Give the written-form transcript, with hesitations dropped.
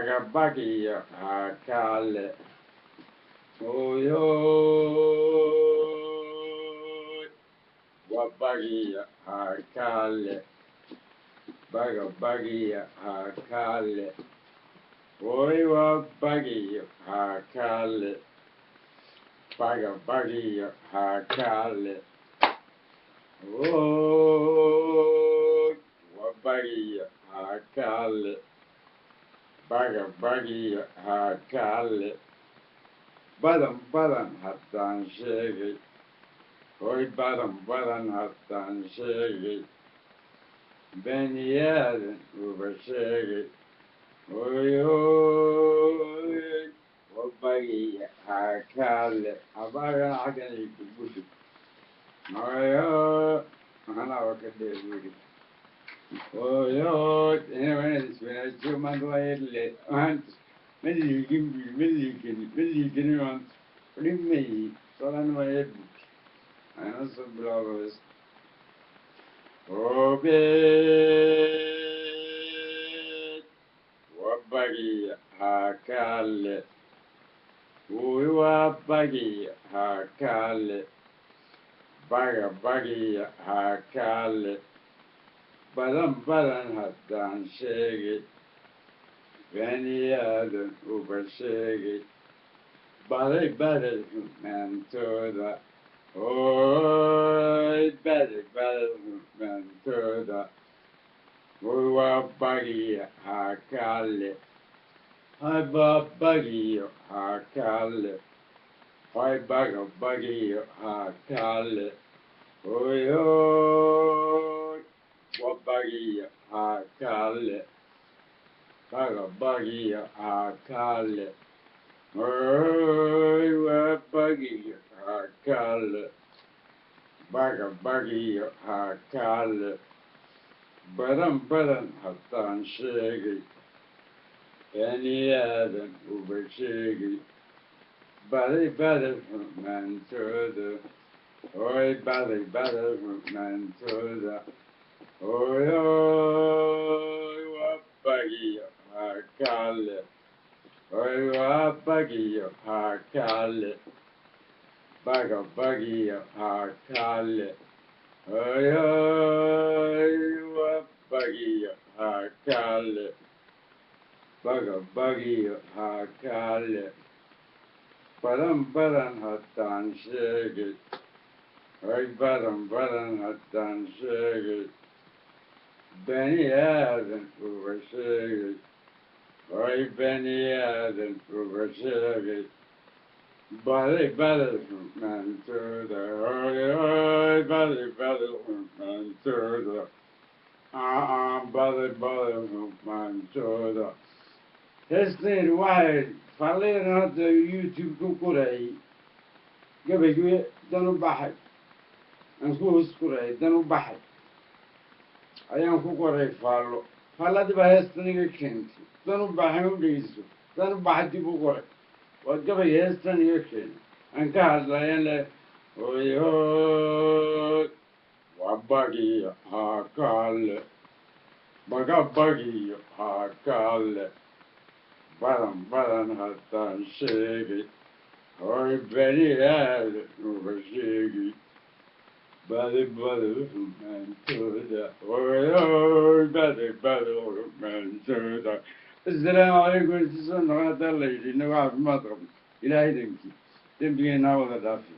baggiyo haakaale ooyo baggiyo haakaale baggiyo haakaale ooy baggiyo haakaale baggiyo haakaale ooy baggiyo haakaale baggiyo haakaale badan haddaan sheegay hoy badan haddaan sheegay beniyaadan uba sheegay oyoy baggiyo haakaale abaagan xaggan bushi oyo anaa ka dheerwiri oyoy inawanaiswanaajio mandwaayadle مليكني وانت رمي صار أنا ما يبك أنا صبلا بس وبيت وبقي هاكال وبقي هاكال بقي هاكال بدن هدان شيء Beni adam ubaşegi, bari mentoda, oy bari mentoda, uwa baggiyo haakaale, hay baggiyo haakaale, hay baggiyo haakaale, oy baggiyo haakaale. Baggiyo haakaale oy baggiyo haakaale baggiyo haakaale badan haddaan sheegay beniyaadan uba sheegay badi xumaantooda oy badi xumaantooda oyoy baggiyo haakaale oy baggiyo haakaale baggiyo haakaale oyoy baggiyo haakaale baggiyo haakaale badan haddaan sheegay oy badan haddaan sheegay beniyaadan uba sheegay oy beniyaadan uba sheegay badi xumaantooda oy badi xumaantooda badi xumaantooda heesteen waxay falliiran hadda youtube ku qorayay gabaygii dan u baxay aan ku hoos qorayay dan u baxay ayaan ku qoray faallo faalladii baa heestan iga keentay dan u baxay u dhegeyso dan u baxay dib u qoray waa gabay heestan iga keenay aan ka hadlayan le oyoy baggiyo haakaale baggiyo haakaale badan haddaan sheegay oy beniyaadan uba sheegay badi xumaantooda oyoy badi xumaantooda assalaamu calaykum sisoo noqon haddaan la yidhi inagu caafimaad qabno ilaahay dankii dembigeenaa wada dhaafi